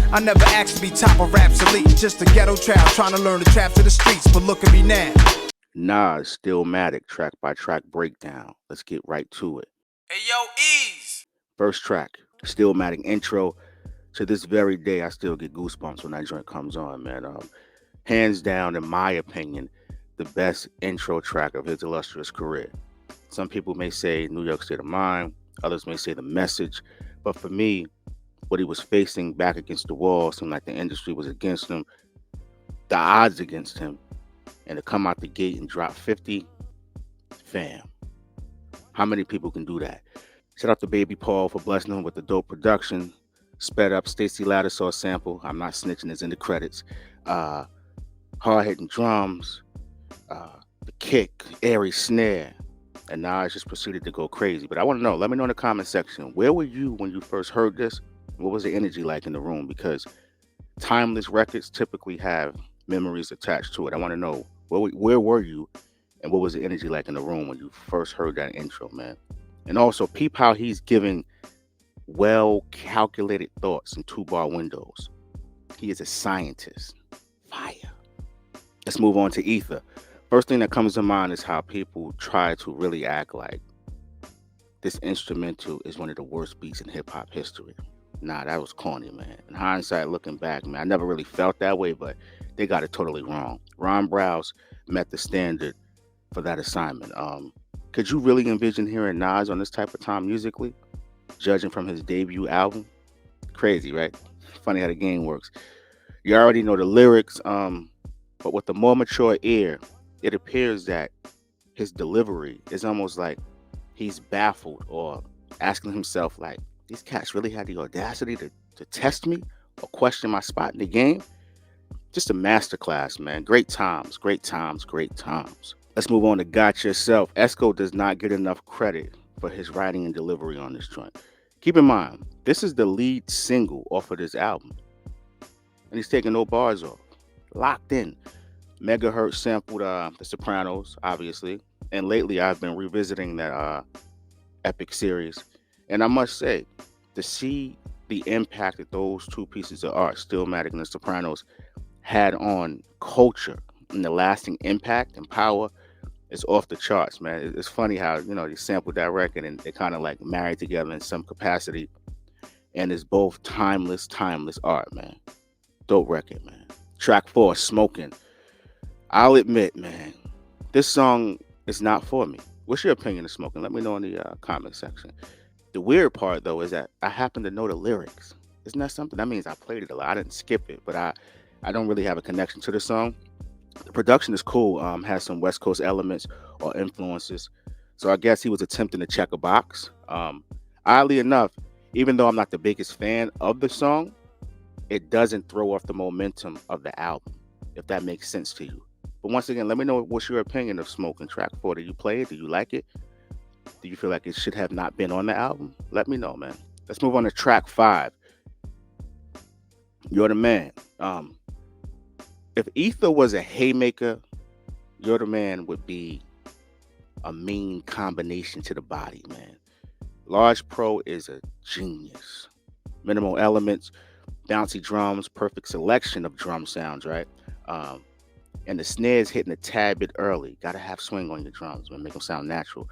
I never asked to be top of rap's elite. Just a ghetto child trying to learn the traps of the streets. But look at me now. Nas, Stillmatic, track by track breakdown. Let's get right to it. Hey yo, Eeze. First track, Stillmatic Intro. To this very day, I still get goosebumps when that joint comes on, man. Hands down, in my opinion, the best intro track of his illustrious career. Some people may say New York State of Mind, others may say The Message, but for me, what he was facing back against the wall seemed like the industry was against him, the odds against him, and to come out the gate and drop 50, fam. How many people can do that? Shout out to Baby Paul for blessing him with the dope production. Sped up Stacey Lattisaw sample. I'm not snitching, it's in the credits. Hard-hitting drums, the kick, airy snare. And Nas just proceeded to go crazy. But I want to know, let me know in the comment section, where were you when you first heard this? What was the energy like in the room? Because timeless records typically have memories attached to it. I want to know, where were you and what was the energy like in the room when you first heard that intro, man? And also, peep how he's giving well-calculated thoughts in 2-bar windows. He is a scientist. Fire. Let's move on to Ether. First thing that comes to mind is how people try to really act like this instrumental is one of the worst beats in hip-hop history. Nah, that was corny, man. In hindsight, looking back, man, I never really felt that way, but they got it totally wrong. Ron Browse met the standard for that assignment. Could you really envision hearing Nas on this type of time musically? Judging from his debut album? Crazy, right? Funny how the game works. You already know the lyrics, but with a more mature ear, it appears that his delivery is almost like he's baffled or asking himself, like, these cats really had the audacity to test me or question my spot in the game? Just a masterclass, man. Great times, great times, great times. Let's move on to Got Yourself. Esco does not get enough credit for his writing and delivery on this joint. Keep in mind, this is the lead single off of this album. And he's taking no bars off. Locked in. Megahertz sampled The Sopranos, obviously. And lately I've been revisiting that epic series. And I must say, to see the impact that those two pieces of art, Stillmatic and The Sopranos, had on culture and the lasting impact and power, is off the charts, man. It's funny how, they sampled that record and they kind of like married together in some capacity. And it's both timeless art, man. Dope record, man. Track 4, Smokin. I'll admit, man, this song is not for me. What's your opinion of Smokin? Let me know in the comment section. The weird part, though, is that I happen to know the lyrics. Isn't that something? That means I played it a lot. I didn't skip it, but I don't really have a connection to the song. The production is cool. Has some West Coast elements or influences. So I guess he was attempting to check a box. Oddly enough, even though I'm not the biggest fan of the song, it doesn't throw off the momentum of the album, if that makes sense to you. But once again, let me know what's your opinion of Smokin' track 4. Do you play it? Do you like it? Do you feel like it should have not been on the album? Let me know, man. Let's move on to track 5. You're the Man. If Ether was a haymaker, You're the Man would be a mean combination to the body, man. Large Pro is a genius. Minimal elements, bouncy drums, perfect selection of drum sounds, right? And the snares hitting a tad bit early. Got to have swing on your drums, man. Make them sound natural.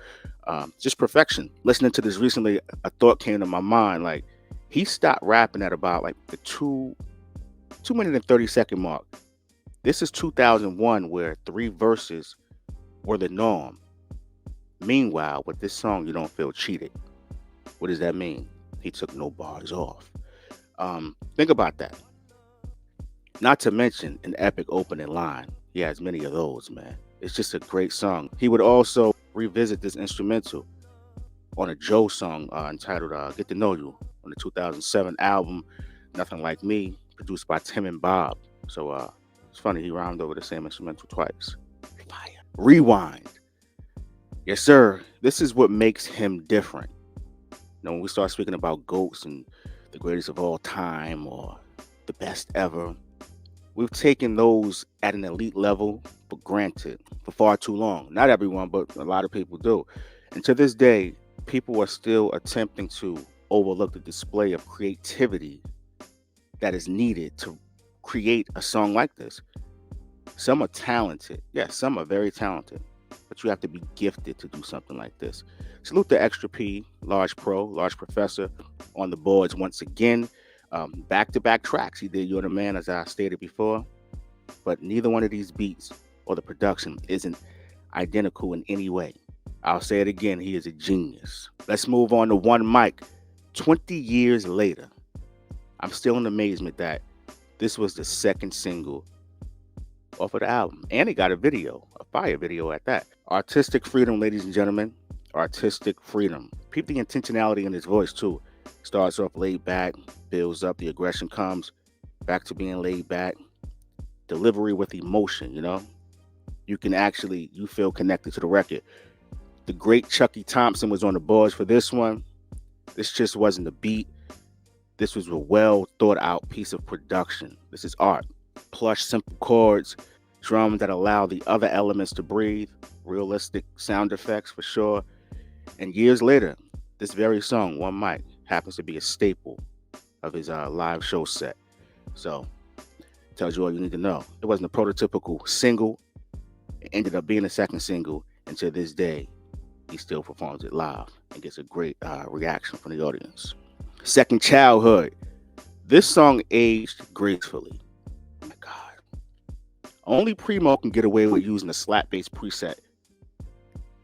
Just perfection. Listening to this recently, a thought came to my mind. Like, he stopped rapping at about like the 2 minute and 30-second mark. This is 2001, where 3 verses were the norm. Meanwhile, with this song, you don't feel cheated. What does that mean? He took no bars off. Think about that. Not to mention an epic opening line. He has many of those, man. It's just a great song. He would also revisit this instrumental on a Joe song entitled Get to Know You on the 2007 album Nothing Like Me, produced by Tim and Bob. So it's funny, he rhymed over the same instrumental twice. Fire. Rewind. Yes, sir. This is what makes him different. When we start speaking about GOATs and the greatest of all time or the best ever, we've taken those at an elite level for granted for far too long. Not everyone, but a lot of people do. And to this day, people are still attempting to overlook the display of creativity that is needed to create a song like this. Some are talented. Yes, some are very talented. But you have to be gifted to do something like this. Salute the Extra P, Large Pro, Large Professor on the boards once again. Back-to-back tracks. He did You're the Man, as I stated before. But neither one of these beats or the production isn't identical in any way. I'll say it again, he is a genius. Let's move on to One Mic. 20 years later, I'm still in amazement that this was the second single off of the album. And it got a video, a fire video at that. Artistic freedom, ladies and gentlemen. Artistic freedom. Peep the intentionality in his voice too. Starts off laid back, builds up, the aggression comes, back to being laid back. Delivery with emotion, you know? You feel connected to the record. The great Chucky Thompson was on the boards for this one. This just wasn't a beat. This was a well thought out piece of production. This is art. Plush, simple chords, drums that allow the other elements to breathe, realistic sound effects for sure. And years later, this very song, One Mic, happens to be a staple of his live show set. So, tells you all you need to know. It wasn't a prototypical single. It ended up being a second single, and to this day, he still performs it live and gets a great reaction from the audience. Second Childhood. This song aged gracefully. Oh my God. Only Primo can get away with using a slap-based preset.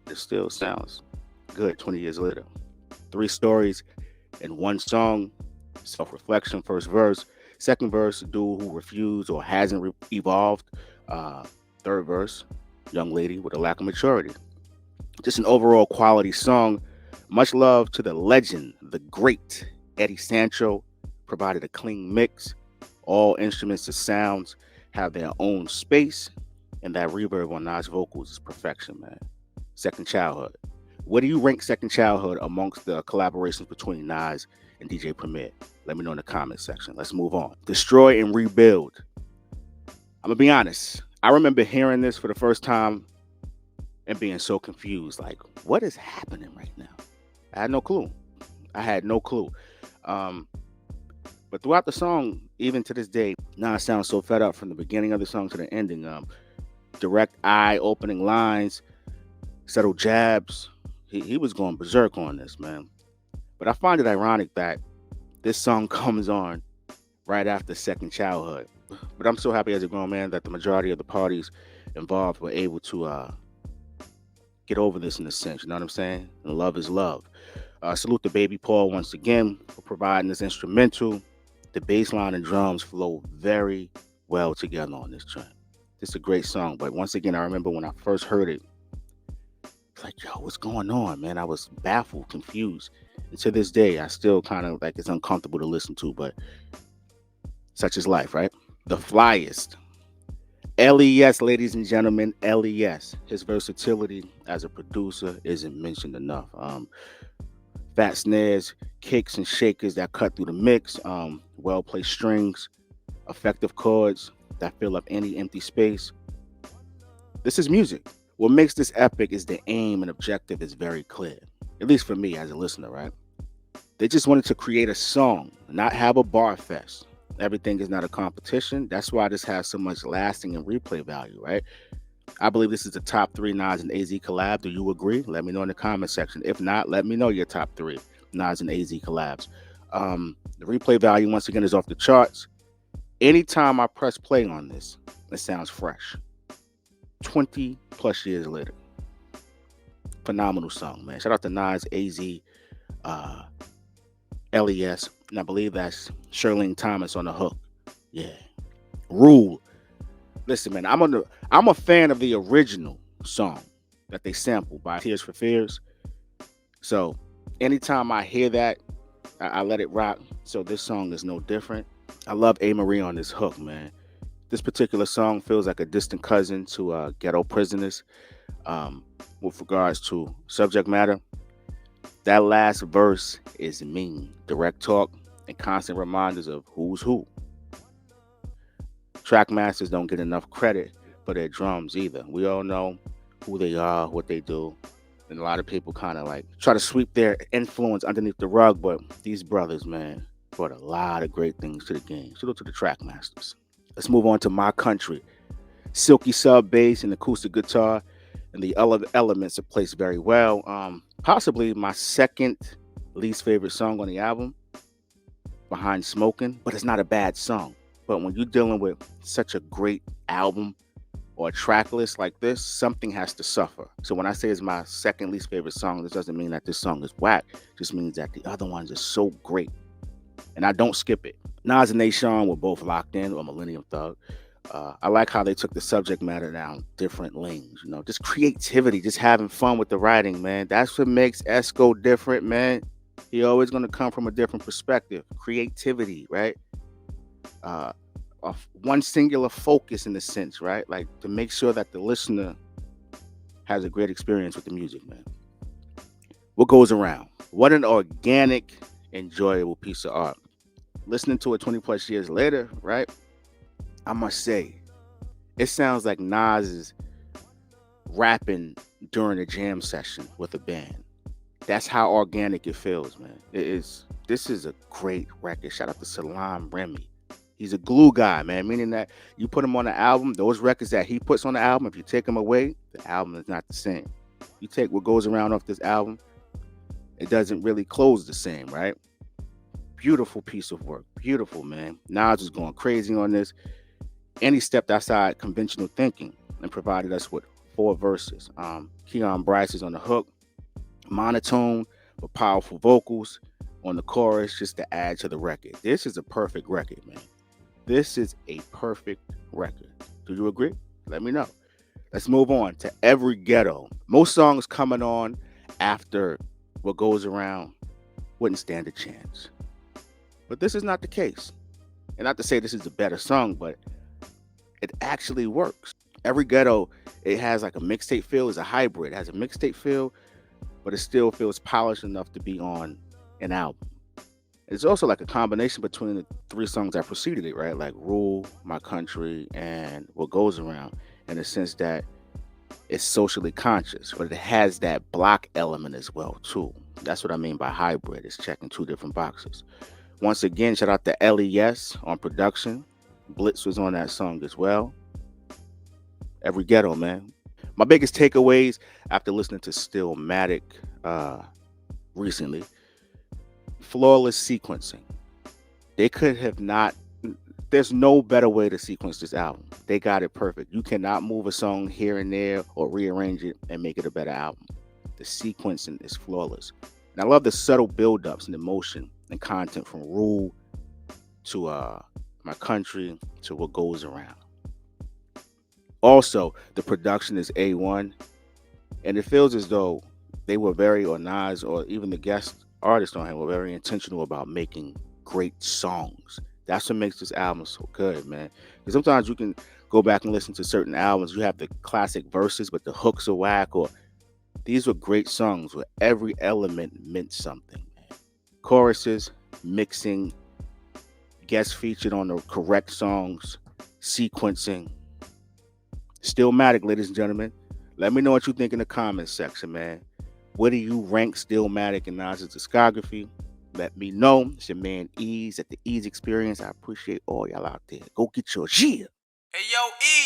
It still sounds good 20 years later. 3 stories in one song. Self-reflection, first verse. Second verse, dude who refused or hasn't evolved. Third verse, young lady with a lack of maturity. Just an overall quality song. Much love to the legend, the great Eddie Sancho. Provided a clean mix. All instruments and sounds have their own space. And that reverb on Nas vocals is perfection, man. Second Childhood. Where do you rank Second Childhood amongst the collaborations between Nas and DJ Premier? Let me know in the comment section. Let's move on. Destroy and Rebuild. I'm going to be honest. I remember hearing this for the first time and being so confused. Like, what is happening right now? I had no clue. But throughout the song, even to this day, Nas sounds so fed up from the beginning of the song to the ending. Direct eye-opening lines, subtle jabs. He was going berserk on this, man. But I find it ironic that this song comes on right after Second Childhood. But I'm so happy as a grown man that the majority of the parties involved were able to get over this in a sense. You know what I'm saying? And love is love. Salute to Baby Paul once again for providing this instrumental. The bass line and drums flow very well together on this track. This is a great song. But once again, I remember when I first heard it, it's like, yo, what's going on, man? I was baffled, confused. And to this day, I still kind of like it's uncomfortable to listen to, but such is life, right? The Flyest. LES, ladies and gentlemen, LES. His versatility as a producer isn't mentioned enough. Fat snares, kicks and shakers that cut through the mix, well-placed strings, effective chords that fill up any empty space. This is music. What makes this epic is the aim and objective is very clear, at least for me as a listener, right? They just wanted to create a song, not have a bar fest. Everything is not a competition. That's why this has so much lasting and replay value, right? I believe this is the top 3 Nas and AZ collab. Do you agree? Let me know in the comment section. If not, let me know your top 3 Nas and AZ collabs. The replay value, once again, is off the charts. Anytime I press play on this, it sounds fresh. 20 plus years later. Phenomenal song, man. Shout out to Nas, AZ, LES, and I believe that's Shirlene Thomas on the hook. Yeah. Rule. Listen, man, I'm a fan of the original song that they sampled by Tears for Fears. So anytime I hear that, I let it rock. So this song is no different. I love A. Marie on this hook, man. This particular song feels like a distant cousin to Ghetto Prisoners with regards to subject matter. That last verse is mean. Direct talk and constant reminders of who's who. Track masters don't get enough credit for their drums either. We all know who they are, what they do. And a lot of people kind of like try to sweep their influence underneath the rug. But these brothers, man, brought a lot of great things to the game. Salute to the track masters. Let's move on to My Country. Silky sub bass and acoustic guitar, and the elements are placed very well. Possibly my second least favorite song on the album, behind Smokin, but it's not a bad song. But when you're dealing with such a great album or a track list like this, something has to suffer. So when I say it's my second least favorite song, this doesn't mean that this song is whack. It just means that the other ones are so great. And I don't skip it. Nas and Nation were both locked in, or Millennium Thug. I like how they took the subject matter down different lanes, just creativity, just having fun with the writing, man. That's what makes Esco different, man. He always going to come from a different perspective. Creativity, right? One singular focus in a sense, right? Like to make sure that the listener has a great experience with the music, man. What goes around? What an organic, enjoyable piece of art. Listening to it 20 plus years later, right? I must say, it sounds like Nas is rapping during a jam session with a band. That's how organic it feels, man. This is a great record. Shout out to Salam Remy. He's a glue guy, man, meaning that you put him on the album, those records that he puts on the album, if you take them away, the album is not the same. You take what goes around off this album, it doesn't really close the same, right? Beautiful piece of work. Beautiful, man. Nas was going crazy on this. And he stepped outside conventional thinking and provided us with 4 verses. Keon Bryce is on the hook, monotone but powerful vocals on the chorus just to add to the record. This is a perfect record, man. This is a perfect record. Do you agree? Let me know. Let's move on to Every Ghetto. Most songs coming on after What Goes Around wouldn't stand a chance. But this is not the case. And not to say this is a better song, but it actually works. Every Ghetto, it has like a mixtape feel. It's a hybrid. It has a mixtape feel, but it still feels polished enough to be on an album. It's also like a combination between the 3 songs that preceded it, right? Like Rule, My Country, and What Goes Around, in the sense that it's socially conscious, but it has that block element as well, too. That's what I mean by hybrid. It's checking 2 different boxes. Once again, shout out to LES on production. Blitz was on that song as well. Every Ghetto, man. My biggest takeaways after listening to Stillmatic recently, flawless sequencing. They could have not, there's no better way to sequence this album. They got it perfect. You cannot move a song here and there or rearrange it and make it a better album. The sequencing is flawless. And I love the subtle build-ups and emotion and content from Rule to My Country to What Goes Around. Also, the production is A1, and it feels as though they were or Nas, or even the guest artists on him were very intentional about making great songs. That's what makes this album so good, man. Because sometimes you can go back and listen to certain albums, you have the classic verses, but the hooks are whack, or these were great songs where every element meant something, man. Choruses, mixing, guests featured on the correct songs, sequencing. Stillmatic, ladies and gentlemen. Let me know what you think in the comments section, man. Where do you rank Stillmatic and Nas's discography? Let me know. It's your man Eeze at TheEezeExperience. I appreciate all y'all out there. Go get your shit. Hey, yo, Eeze.